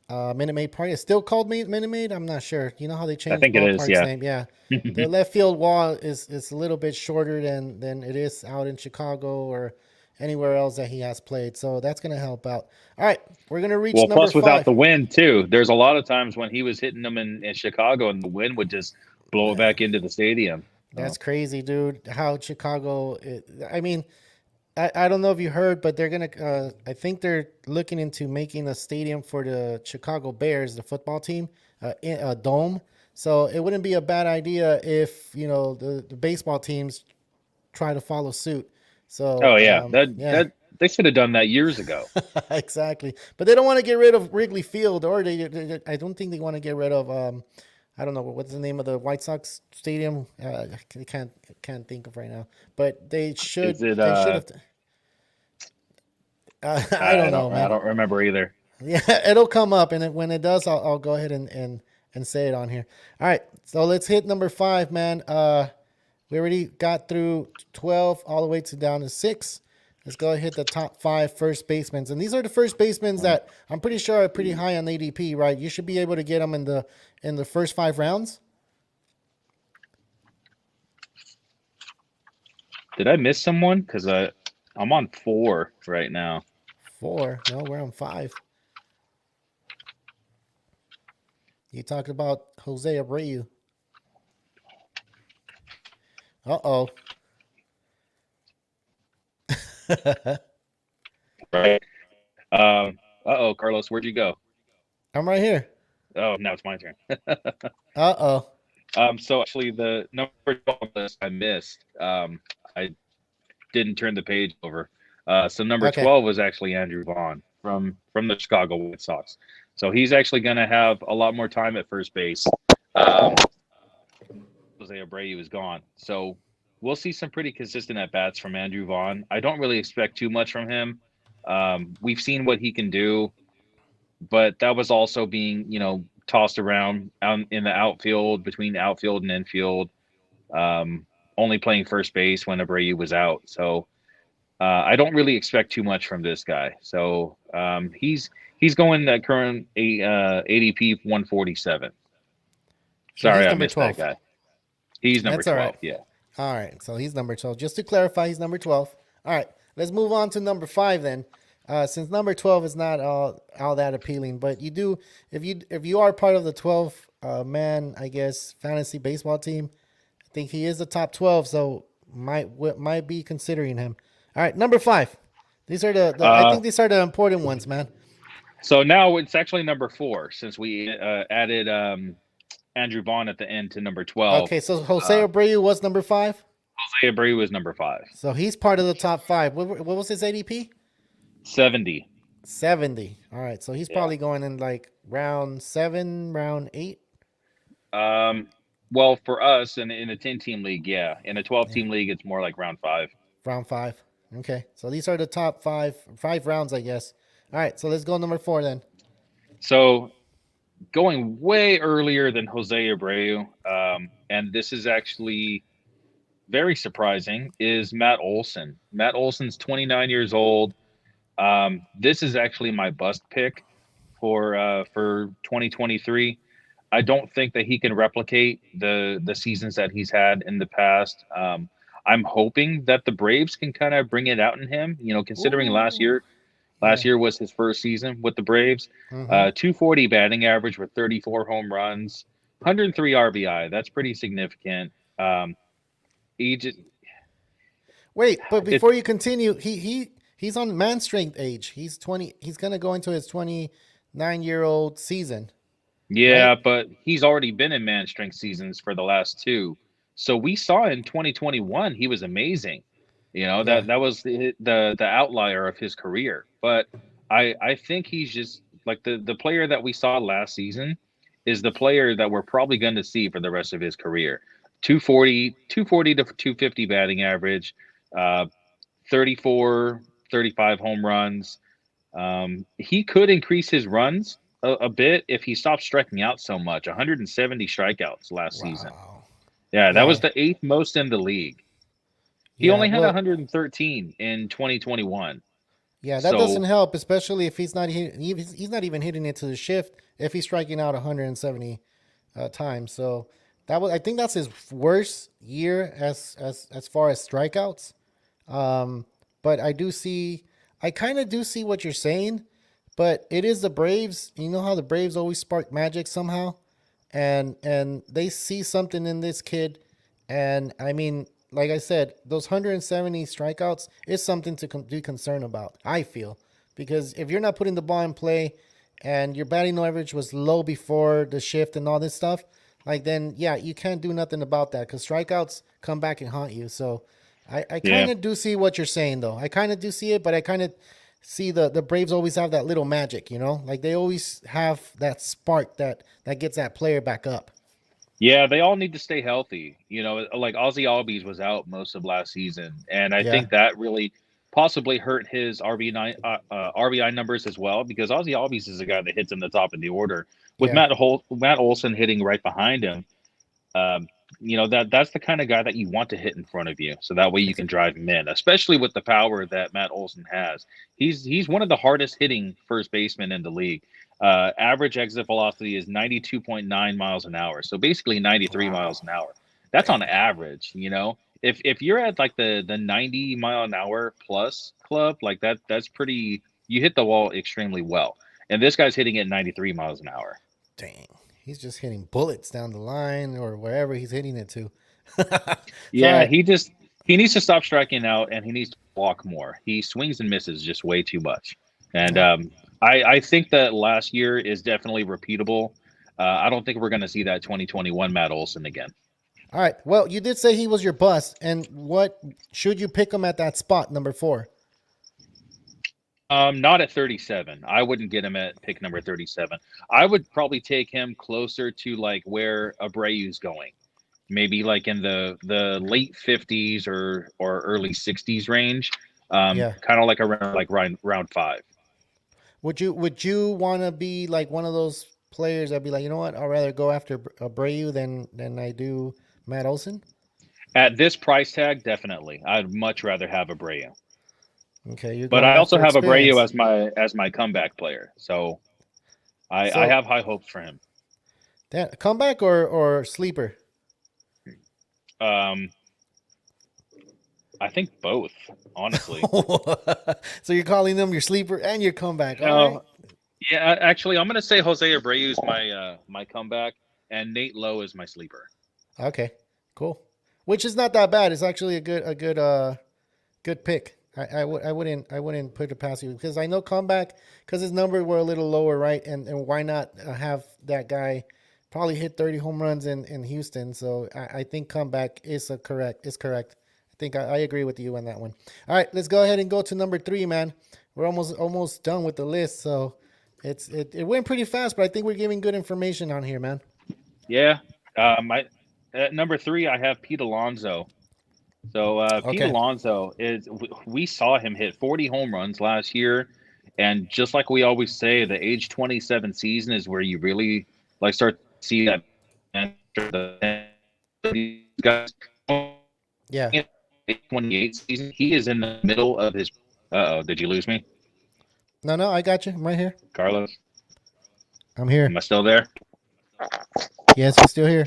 Minute Maid Park. It's still called Minute Maid. I'm not sure. You know how they I changed think it is, ballpark's yeah. name? Yeah. The left field wall is a little bit shorter than it is out in Chicago or anywhere else that he has played. So that's going to help out. All right. We're going to reach Well, number plus without 5. the wind too, there's a lot of times when he was hitting them in Chicago and the wind would just blow it back into the stadium. That's So crazy, dude. How Chicago. I mean, I don't know if you heard, but they're gonna. I think they're looking into making a stadium for the Chicago Bears, the football team, in a dome. So it wouldn't be a bad idea if the baseball teams try to follow suit. So oh yeah, yeah, that they should have done that years ago. exactly. But they don't want to get rid of Wrigley Field, or I don't think they want to get rid of. I don't know what's the name of the White Sox stadium. I can't think of right now. But they should Is it they should have. I don't know, I man. don't remember either. Yeah, it'll come up, and when it does, I'll go ahead and say it on here. All right, so let's hit number 5, man. We already got through 12 all the way to down to 6. Let's go and hit the top 5 first basemen, and these are the first basemen that I'm pretty sure are pretty high on ADP, right? You should be able to get them in the first 5 rounds. Did I miss someone? Because I'm on 4 right now. 4? No, we're on 5. You talked about Jose Abreu. Uh oh. Right. Oh, Carlos, where'd you go? I'm right here. Oh, now it's my turn. Uh oh. So actually, the number 12 list I missed. I didn't turn the page over. So number Okay. 12 was actually Andrew Vaughn from the Chicago White Sox. So he's actually going to have a lot more time at first base. Jose Abreu is gone. So we'll see some pretty consistent at bats from Andrew Vaughn. I don't really expect too much from him. We've seen what he can do, but that was also being, tossed around out in the outfield between outfield and infield, um, only playing first base when Abreu was out. So I don't really expect too much from this guy. So he's going the current ADP 147. So Sorry, he's I number missed that 12. guy. He's number That's all 12. right. Yeah. All right. So he's number 12. Just to clarify, he's number 12. All right. Let's move on to number 5 then. Since number 12 is not all that appealing, but you do if you are part of the 12 man, I guess, fantasy baseball team, I think he is the top 12, so might be considering him. All right, number 5. These are the I Uh, think these are the important ones, man. so now it's actually number 4 since we added Andrew Vaughn at the end to number 12. Okay, so Jose Uh, Abreu was number 5. Jose Abreu was number 5. So he's part of the top 5. What was his ADP? 70. 70. All right. So he's Yeah. probably going in like round 7, round 8. Well, for us in a 10-team league, yeah. In a Yeah. 12-team league, it's more like round 5. Round 5. Okay. So these are the top five rounds, I guess. All right. So let's go number 4 then. So going way earlier than Jose Abreu, and this is actually very surprising, is Matt Olson. Matt Olson's 29 years old. This is actually my bust pick for 2023. I don't think that he can replicate the seasons that he's had in the past. I'm hoping that the Braves can kind of bring it out in him. Considering last Ooh. year, Yeah. last year was his first season with the Braves. Mm-hmm. 240 batting average with 34 home runs, 103 RBI. That's pretty significant. He just Wait, but it before you continue, he's on man strength age. He's 20. He's gonna go into his 29-year-old season, right? Yeah, but he's already been in man strength seasons for the last two. So we saw in 2021 he was amazing. Yeah. That was the outlier of his career. But I think he's just like the player that we saw last season is the player that we're probably going to see for the rest of his career. 240 to 250 batting average, uh 34 35 home runs. He could increase his runs a bit if he stopped striking out so much. 170 strikeouts last season. Wow. Yeah, that was Yeah. the eighth most in the league. He Yeah. only had Well, 113 in 2021. yeah, that doesn't So help, especially if he's not even hitting it to the shift if he's striking out 170 times. So I think that's his worst year as far as strikeouts. But I kind of do see what you're saying, but it is the Braves. You know how the Braves always spark magic somehow, and they see something in this kid, and I mean, like I said, those 170 strikeouts is something to be concerned about. I feel because if you're not putting the ball in play, and your batting average was low before the shift and all this stuff, like then yeah, you can't do nothing about that because strikeouts come back and haunt you. So I yeah, kind of do see what you're saying though. I kind of do see it, but I kind of see the Braves always have that little magic, like they always have that spark that gets that player back up. yeah, they all need to stay healthy. Like Ozzy Albies was out most of last season, and I Yeah, think that really possibly hurt his RBI numbers as well because Ozzy Albies is a guy that hits in the top of the order with yeah, Matt Olson hitting right behind him. Um, that's the kind of guy that you want to hit in front of you, so that way you ex- can drive him in, especially with the power that Matt Olson has. He's one of the hardest hitting first basemen in the league. Average exit velocity is 92.9 miles an hour, so basically 93 miles wow, an hour. That's on dang, average. If you're at like the 90 mile an hour plus club, like that's pretty. You hit the wall extremely well, and this guy's hitting at 93 miles an hour. dang. He's just hitting bullets down the line or wherever he's hitting it to. So Yeah, he needs to stop striking out and he needs to walk more. He swings and misses just way too much. And uh, I think that last year is definitely repeatable. I don't think we're going to see that 2021 Matt Olson again. all right. Well, you did say he was your bust, and what should you pick him at that spot, number 4? Not at 37. I wouldn't get him at pick number 37. I would probably take him closer to like where Abreu's going. maybe like in the late 50s or early 60s range, Yeah. kind of like around like round 5. Would you want to be like one of those players that'd be like, you know what, I'd rather go after Abreu than I do Matt Olson? At this price tag, definitely, I'd much rather have Abreu. Okay, you're But going I also after have Abreu experience. as my comeback player, so I So have high hopes for him. that comeback or sleeper? Um, I think both, honestly. So you're calling them your sleeper and your comeback. All right. No, yeah, actually, I'm gonna say Jose Abreu is my comeback, and Nate Lowe is my sleeper. Okay. Cool. Which is not that bad. It's actually a good pick. I wouldn't put it past you because I know comeback because his numbers were a little lower, right? And why not have that guy probably hit 30 home runs in Houston? So I think comeback is correct. I think I agree with you on that one. All right, let's go ahead and go to number 3, man. We're almost done with the list, so it went pretty fast, but I think we're giving good information on here, man. Yeah, I at number 3 I have Pete Alonso. So Pete Okay. Alonso is we saw him hit 40 home runs last year, and just like we always say, the age 27 season is where you really like start to see that. These guys, Yeah. 28 season, he is in the middle of his. Uh oh, did you lose me, No, no, I got you. I'm right here. Carlos? I'm here. Am I still there? Yes, you're still here.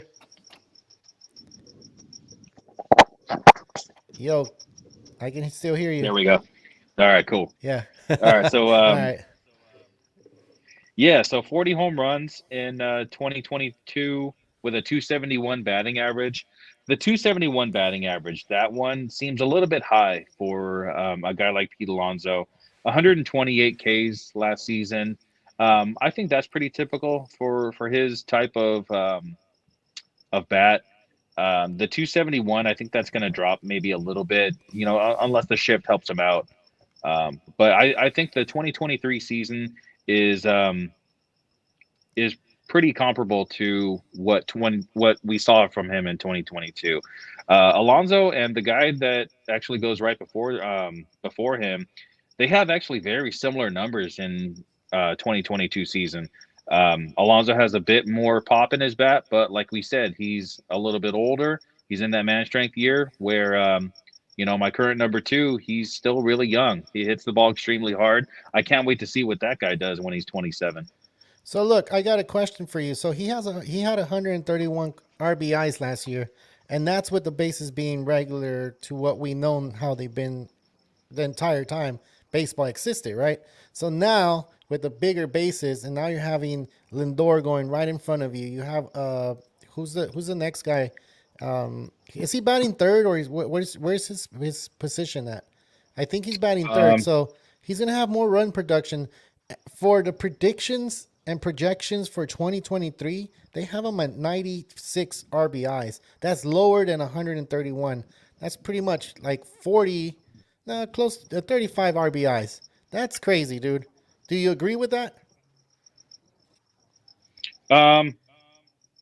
Yo, I can still hear you. There we go. All right, cool. Yeah. All right, so All right. yeah, so 40 home runs in 2022 with a 271 batting average. The 271 batting average, that one seems a little bit high for a guy like Pete Alonso. 128 Ks last season. I think that's pretty typical for his type of bat. The 271, I think that's going to drop maybe a little bit, unless the shift helps him out. But I think the 2023 season is is pretty comparable to what we saw from him in 2022. Alonso and the guy that actually goes right before him, they have actually very similar numbers in 2022 season. Alonso has a bit more pop in his bat, but like we said, he's a little bit older. He's in that man strength year where my current number 2, he's still really young. He hits the ball extremely hard. I can't wait to see what that guy does when he's 27. So look, I got a question for you. So he had 131 RBIs last year, and that's with the bases being regular to what we know how they've been the entire time baseball existed, right? So now with the bigger bases, and now you're having Lindor going right in front of you. You have who's the next guy? Is he batting third or where's his position at? I think he's batting third. Um, So he's gonna have more run production for the predictions and projections for 2023. They have him at 96 RBIs. That's lower than 131. That's pretty much like 40, no, close to 35 RBIs. That's crazy, dude. Do you agree with that? um,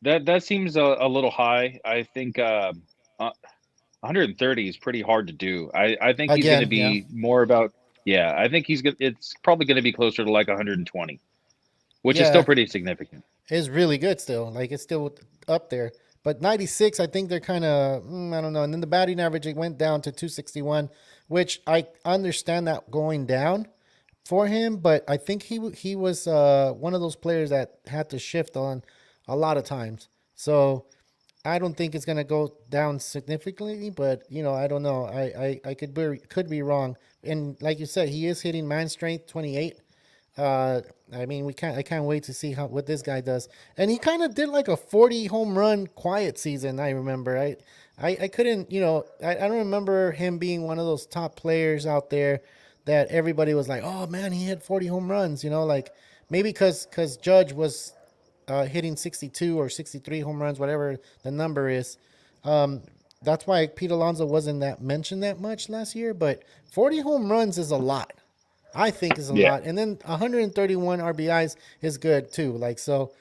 that seems a little high. I think 130 is pretty hard to do. I think he's going to Again, yeah. be more about yeah. I think he's good. It's probably going to be closer to like 120, which is still Yeah, pretty significant. it's really good still. Like it's still up there. But 96, I think they're kind of, I don't know. And then the batting average, it went down to 261, which I understand that going down for him. But I think he was one of those players that had to shift on a lot of times. So I don't think it's gonna go down significantly, but I don't know. I could be wrong. And like you said, he is hitting man strength 28. I mean, I can't wait to see what this guy does. And he kind of did like a 40 home run quiet season. I remember. I couldn't. I don't remember him being one of those top players out there that everybody was like, oh man, he hit 40 home runs. Like maybe because Judge was hitting 62 or 63 home runs, whatever the number is. Um, that's why Pete Alonso wasn't that mentioned that much last year. But 40 home runs is a lot. I think is a Yeah. lot. And then 131 RBIs is good too. Like so,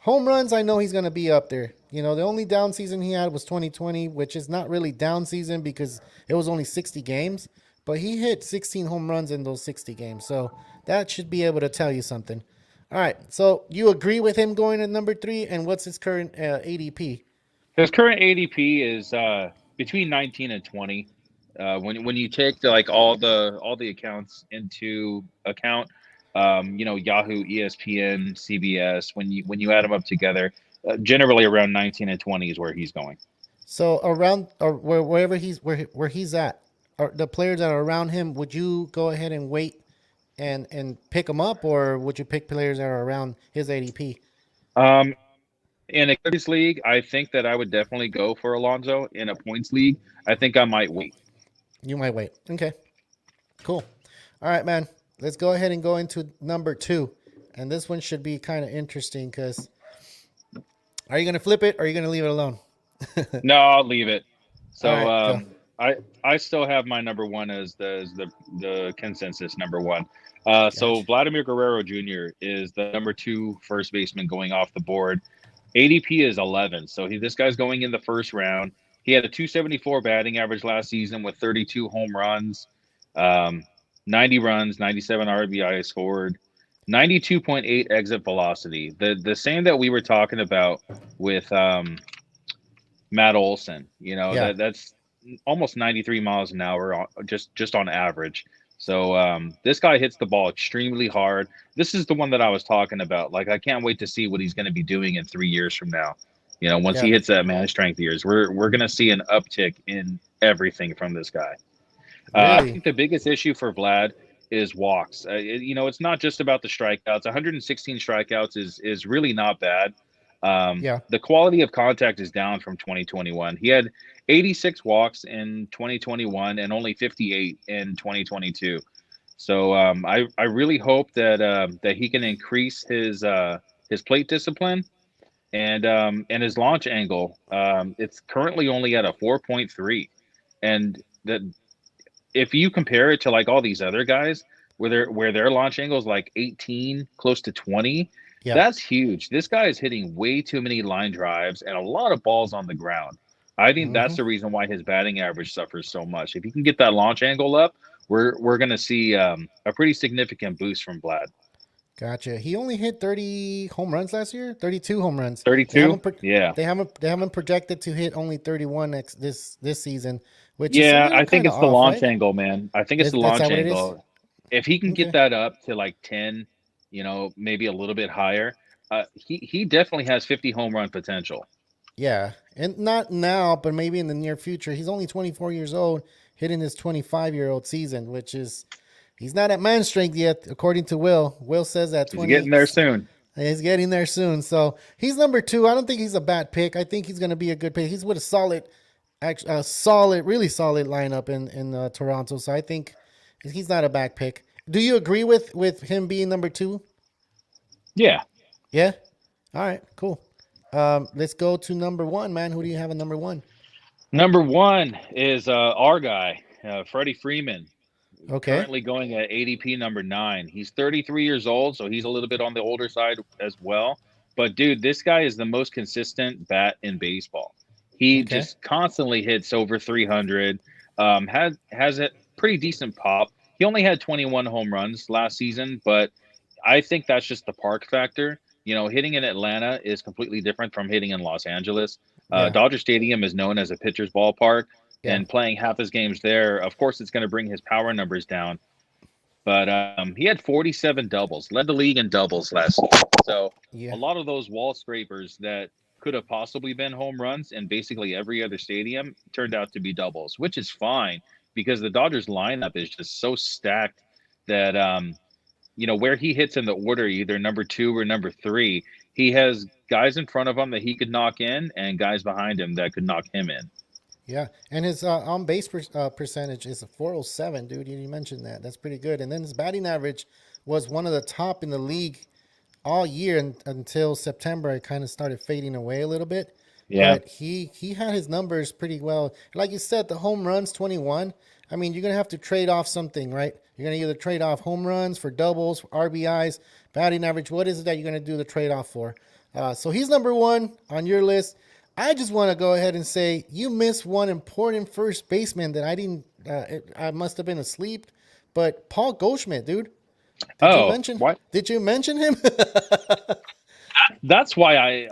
Home runs, I know he's going to be up there. You know, the only down season he had was 2020, which is not really down season because it was only 60 games, but he hit 16 home runs in those 60 games. So that should be able to tell you something. All right. So you agree with him going at number 3, and what's his current ADP? His current ADP is between 19 and 20. When you take like all the accounts into account, Yahoo, ESPN, CBS, when you add them up together, generally around 19 and 20 is where he's going. So around or wherever where he's at, or the players that are around him, would you go ahead and wait and pick him up, or would you pick players that are around his ADP? In a coaches league, I think that I would definitely go for Alonso. In a points league, I think I might wait. You might wait. Okay, cool. All right, man. Let's go ahead and go into number 2, and this one should be kind of interesting because are you gonna flip it or are you gonna leave it alone? No, I'll leave it. All So right, go. I still have my number one as the consensus number one. So Gotcha. Vladimir Guerrero Jr. is the number two first baseman going off the board. ADP is 11. So this guy's going in the first round. He had a 274 batting average last season with 32 home runs, um, 90 runs, 97 RBI scored, 92.8 exit velocity. The same that we were talking about with Matt Olson. Yeah, That's almost 93 miles an hour just on average. So this guy hits the ball extremely hard. This is the one that I was talking about. Like, I can't wait to see what he's going to be doing in 3 years from now. Once yeah, he hits that man strength years, we're going to see an uptick in everything from this guy. I really. think the biggest issue for Vlad is walks. It's not just about the strikeouts. 116 strikeouts is really not bad. Yeah, The quality of contact is down from 2021. He had 86 walks in 2021 and only 58 in 2022. So I really hope that he can increase his plate discipline and his launch angle. It's currently only at a 4.3, and that if you compare it to like all these other guys where their launch angle is like 18, close to 20, yeah, that's huge. This guy is hitting way too many line drives and a lot of balls on the ground. I think mm-hmm. that's the reason why his batting average suffers so much. If you can get that launch angle up, we're going to see a pretty significant boost from Vlad. Gotcha. He only hit 30 home runs last year. 32 home runs. They 32? haven't Yeah. they haven't projected to hit only 31 this season, which is a Yeah, little I think kind of it's the off, launch right? angle, man. I think it's the That's launch that what it is? angle. If he can get Okay. that up to like 10, maybe a little bit higher, he definitely has 50 home run potential. Yeah, and not now, but maybe in the near future. He's only 24 years old, hitting his 25-year-old season, which is he's not at man strength yet, according to Will. Will says that He's getting there soon. he's getting there soon. So he's number 2. I don't think he's a bad pick. I think he's going to be a good pick. He's with a solid, really solid lineup in Toronto. So I think he's not a bad pick. Do you agree with him being number 2? Yeah. Yeah. All right. Cool. Let's go to number 1, man. Who do you have at number 1? Number one is our guy, Freddie Freeman, Okay. currently going at ADP number 9. He's 33 years old, so he's a little bit on the older side as well. But dude, this guy is the most consistent bat in baseball. He Okay. just constantly hits over 300. Has a pretty decent pop. He only had 21 home runs last season, but I think that's just the park factor. Hitting in Atlanta is completely different from hitting in Los Angeles. Yeah. Dodger Stadium is known as a pitcher's ballpark, Yeah. and playing half his games there, of course, it's going to bring his power numbers down. But he had 47 doubles, led the league in doubles last year. So a Yeah. lot of those wall scrapers that could have possibly been home runs in basically every other stadium turned out to be doubles, which is fine because the Dodgers lineup is just so stacked that where he hits in the order, either number 2 or number 3, he has guys in front of him that he could knock in and guys behind him that could knock him in. Yeah. And his on base percentage is a 407, dude. You mentioned that. That's pretty good. And then his batting average was one of the top in the league all year until September. It kind of started fading away a little bit. Yeah. But he had his numbers pretty well. Like you said, the home runs 21. I mean, you're gonna have to trade off something, right? You're gonna either trade off home runs for doubles, for RBIs, batting average. What is it that you're gonna do the trade off for? So he's number one on your list. I just want to go ahead and say you missed one important first baseman that I didn't. I must have been asleep, but Paul Goldschmidt, dude. Did you Oh, mention? what? Did you mention him? That's why He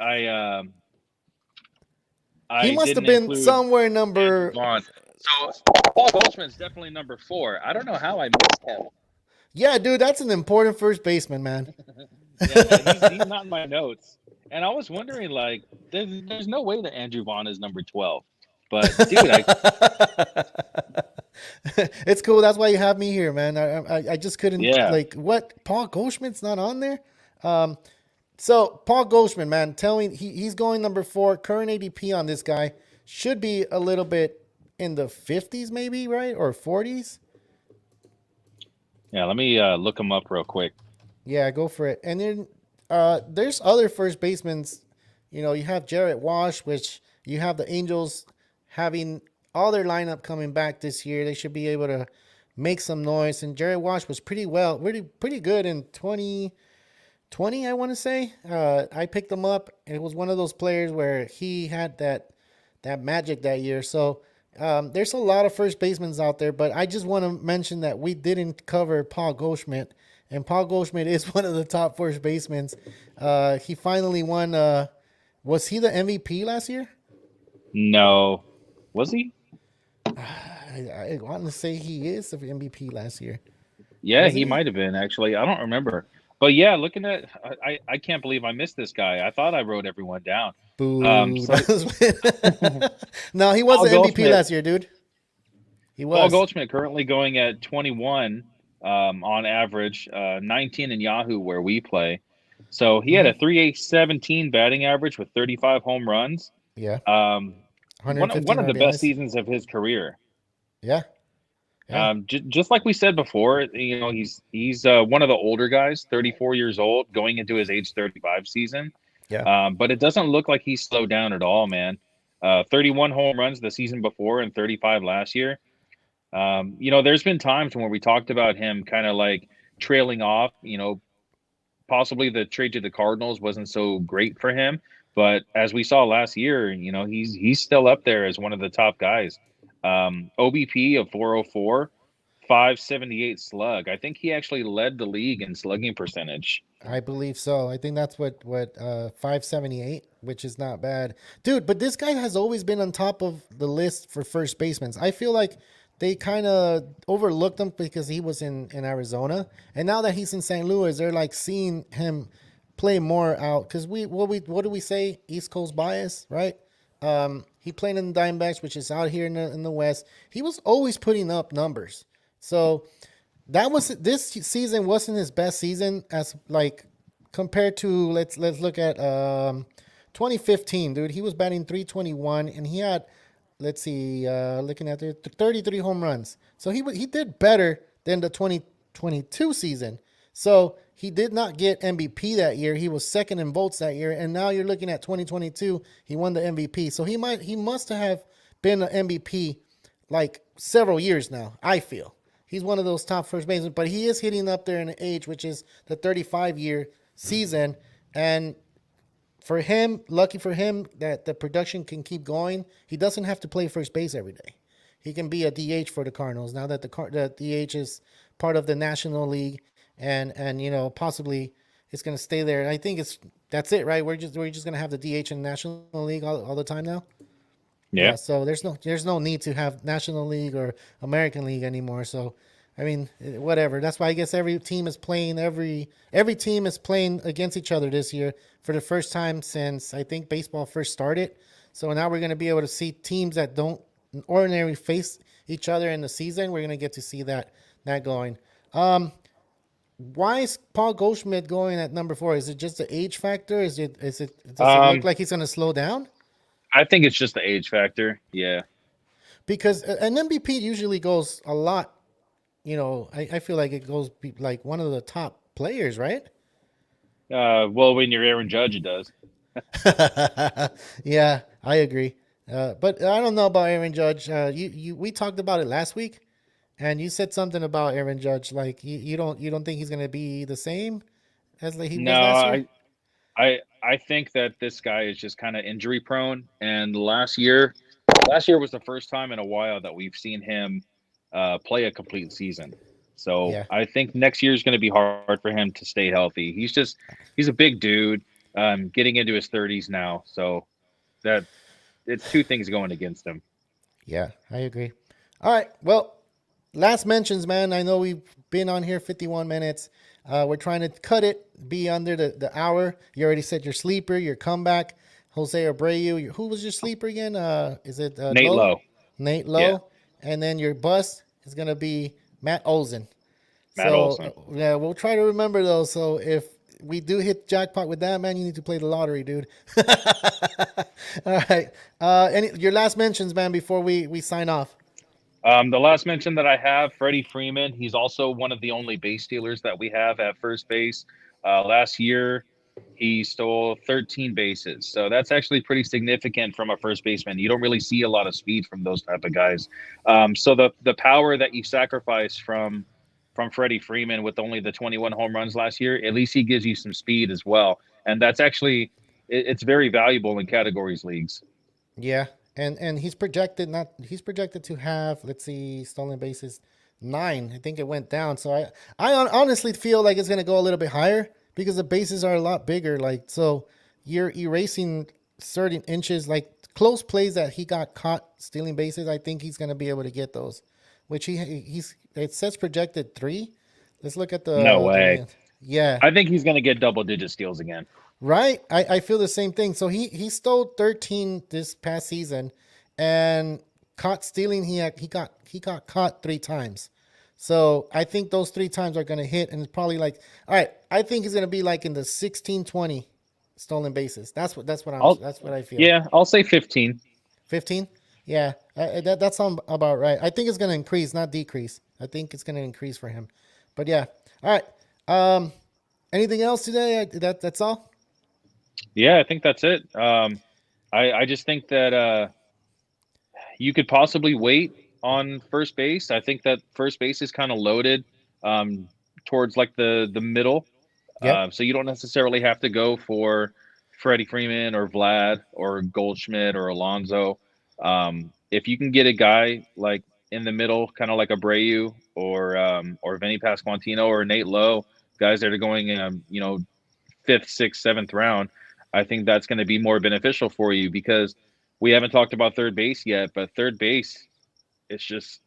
I must have didn't been include somewhere Andrew number. Vaughn. So Paul Goldschmidt's definitely number 4. I don't know how I missed him. Yeah, dude, that's an important first baseman, man. Yeah, he's not in my notes, and I was wondering like, there's no way that Andrew Vaughn is number 12, but dude, I It's cool. That's why you have me here, man. I just couldn't yeah. like what Paul Goldschmidt's not on there. Um, so Paul Goldschmidt, man, tell me he's going number 4. Current ADP on this guy should be a little bit in the 50s, maybe, right, or 40s. Yeah, let me look him up real quick. Yeah, go for it. And then there's other first basemen. You know, you have Jarrett Wash, which you have the Angels having all their lineup coming back this year. They should be able to make some noise. And Jarrett Wash was pretty good in 2020, I want to say. I picked him up. And it was one of those players where he had that magic that year. So there's a lot of first basemen out there, but I just want to mention that we didn't cover Paul Goldschmidt, and Paul Goldschmidt is one of the top first basemen. He finally won. Was he the MVP last year? No, was he? I want to say he is the MVP last year. Yeah, he Wasn't he? might have been actually. I don't remember. But yeah, looking at I can't believe I missed this guy. I thought I wrote everyone down. Boo. So No, he was Paul the MVP Goldschmidt, last year, dude. He Paul was. Goldschmidt currently going at 21 on average, 19 in Yahoo where we play. So he had Mm-hmm. a 3.817 batting average with 35 home runs. Yeah. Um, one 115 of the best RBIs. seasons of his career. Yeah. Yeah. Just like we said before, he's one of the older guys, 34 years old, going into his age 35 season. Yeah. But it doesn't look like he's slowed down at all, man. 31 home runs the season before and 35 last year. There's been times when we talked about him kind of like trailing off. Possibly the trade to the Cardinals wasn't so great for him, but as we saw last year, he's still up there as one of the top guys. OBP of 404, 578 slug. I think he actually led the league in slugging percentage. I believe so. I think that's what 578, which is not bad, dude. But this guy has always been on top of the list for first basemen. I feel like they kind of overlooked him because he was in Arizona, and now that he's in St. Louis, they're like seeing him play more out. Because what do we say? East Coast bias, right? He played in the Diamondbacks, which is out here in the West. He was always putting up numbers. So that was this season wasn't his best season as like compared to let's look at 2015, dude. He was batting 321 and he had let's see looking at the 33 home runs. So he did better than the 2022 season. So he did not get MVP that year. He was second in votes that year, and now you're looking at 2022. He won the MVP. So he must have been an MVP like several years now. I feel he's one of those top first basemen, but he is hitting up there in age, which is the 35-year season. And for him, lucky for him that the production can keep going. He doesn't have to play first base every day. He can be a DH for the Cardinals now that the DH is part of the National League, and possibly it's going to stay there. I think that's it, right? We're just going to have the DH in the National League all the time now. Yeah. Yeah, so there's no need to have National League or American League anymore. So, I mean, whatever. That's why I guess every team is playing every team is playing against each other this year for the first time since I think baseball first started. So now we're going to be able to see teams that don't ordinarily face each other in the season. We're going to get to see that going. Why is Paul Goldschmidt going at number 4? Is it just the age factor? Does it look Um, like he's going to slow down? I think it's just the age factor. Yeah. Because an MVP usually goes a lot. I feel like it goes like one of the top players, right? Well, when you're Aaron Judge, it does. Yeah, I agree. But I don't know about Aaron Judge. We talked about it last week, and you said something about Aaron Judge. Like you don't think he's gonna be the same as like he No, was last year? I think that this guy is just kind of injury prone, and last year was the first time in a while that we've seen him play a complete season. So Yeah. I think next year is going to be hard for him to stay healthy. He's a big dude, getting into his 30s now. So that it's two things going against him. Yeah, I agree. All right. Well, last mentions, man. I know we've been on here 51 minutes. We're trying to cut it, be under the hour. You already said your sleeper, your comeback, Jose Abreu. Who was your sleeper again? Is it Nate Lowe? Lowe, Nate yeah, Lowe. And then your bust is going to be Matt Olson. Matt So, Olson. yeah, we'll try to remember those. So if we do hit jackpot with that, man, you need to play the lottery, dude. All right. Your last mentions, man, before we sign off. The last mention that I have, Freddie Freeman. He's also one of the only base stealers that we have at first base. Last year, he stole 13 bases, so that's actually pretty significant from a first baseman. You don't really see a lot of speed from those type of guys. So the power that you sacrifice from Freddie Freeman with only the 21 home runs last year, at least he gives you some speed as well, and that's actually it's very valuable in categories leagues. Yeah, and he's projected to have, let's see, stolen bases 9. I think it went down. So honestly feel like it's gonna go a little bit higher because the bases are a lot bigger. Like, so you're erasing certain inches, like close plays that he got caught stealing bases. I think he's gonna be able to get those, which he's it says projected 3. Let's look at No the way. list. Yeah, I think he's going to get double digit steals again. right. I feel the same thing. So he stole 13 this past season, and caught stealing. He got caught 3 times. So I think those 3 times are gonna hit, and it's probably like, all right. I think he's gonna be like in the 16-20 stolen bases. I'll That's what I feel. Yeah, I'll say 15. 15. Yeah, that sounds about right. I think it's gonna increase, not decrease. I think it's gonna increase for him. But yeah, all right. Um, anything else today? That's all. Yeah, I think that's it. I just think that you could possibly wait on first base. I think that first base is kind of loaded um, towards like the middle, Yep. so you don't necessarily have to go for Freddie Freeman or Vlad or Goldschmidt or Alonso. If you can get a guy like in the middle, kind of like Abreu or Vinny Pasquantino or Nate Lowe, guys that are going fifth, sixth, seventh round, I think that's going to be more beneficial for you because we haven't talked about third base yet, but third base, it's just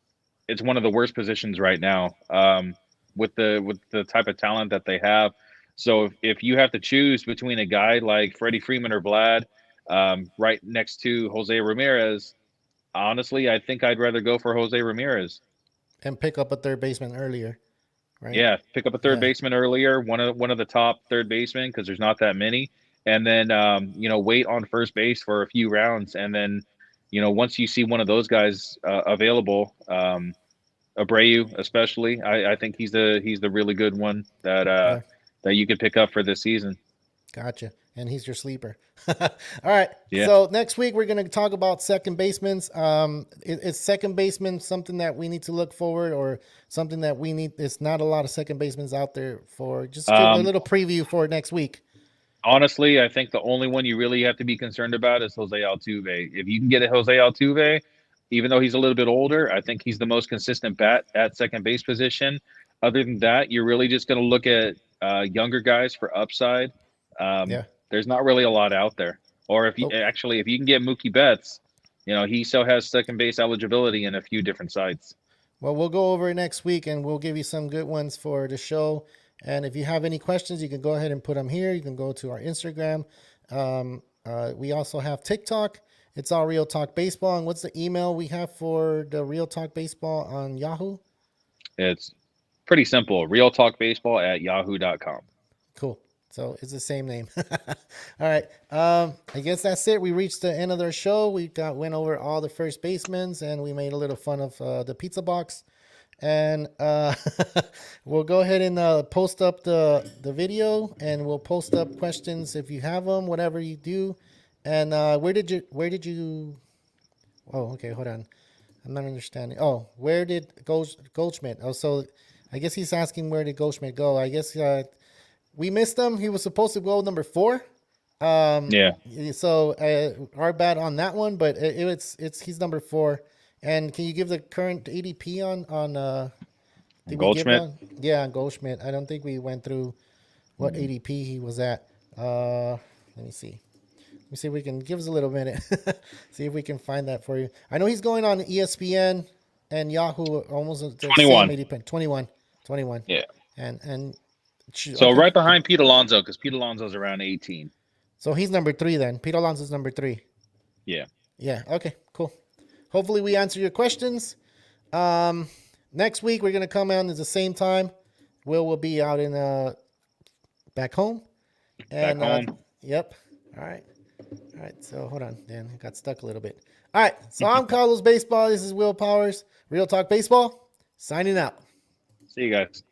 it's one of the worst positions right now with the type of talent that they have. So if you have to choose between a guy like Freddie Freeman or Vlad, right next to Jose Ramirez, honestly, I think I'd rather go for Jose Ramirez. And pick up a third baseman earlier, right? Yeah, pick up a third Yeah. baseman earlier, one of the top third basemen because there's not that many, and then wait on first base for a few rounds, and then once you see one of those guys available, Abreu especially, I think he's the really good one Yeah. that you could pick up for this season. Gotcha. And he's your sleeper. All right. Yeah. So next week we're going to talk about second basemen. Is second baseman something that we need to look forward, or something that we need? It's not a lot of second basemen out there for. Just give a Um, little preview for next week. Honestly, I think the only one you really have to be concerned about is Jose Altuve. If you can get a Jose Altuve, even though he's a little bit older, I think he's the most consistent bat at second base position. Other than that, you're really just going to look at younger guys for upside. Yeah. There's not really a lot out there. Or Oh, if you can get Mookie Betts, he still has second base eligibility in a few different sites. well, we'll go over it next week, and we'll give you some good ones for the show. And if you have any questions, you can go ahead and put them here. You can go to our Instagram. We also have TikTok. It's all Real Talk Baseball. And what's the email we have for the Real Talk Baseball on Yahoo? It's pretty simple. realtalkbaseball@yahoo.com. Cool. So it's the same name. All right. I guess that's it. We reached the end of our show. Went over all the first basemen, and we made a little fun of the pizza box. And we'll go ahead and post up the video, and we'll post up questions if you have them, whatever you do. And where did you? Oh, okay. Hold on. I'm not understanding. Oh, where did Goldschmidt? Oh, so I guess he's asking where did Goldschmidt go. I guess we missed him. He was supposed to go number 4. Yeah. So our bad on that one, but it's he's number 4. And can you give the current ADP on did we give Goldschmidt. one? Yeah, on Goldschmidt. I don't think we went through what ADP he was at. Let me see. Let me see if we can give us a little minute. See if we can find that for you. I know he's going on ESPN and Yahoo almost at the same 21. ADP. 21. 21. Yeah. And So okay. right behind Pete Alonso, because Pete Alonso's around 18. So he's number 3 then. Pete Alonso's number 3. Yeah. Yeah. Okay. Cool. Hopefully we answer your questions. Next week we're gonna come out at the same time. Will be out in back home. And Back home. yep. All right. All right. So hold on, Dan. I got stuck a little bit. All right. So I'm Carlos Baseball. This is Will Powers. Real Talk Baseball. Signing out. See you guys.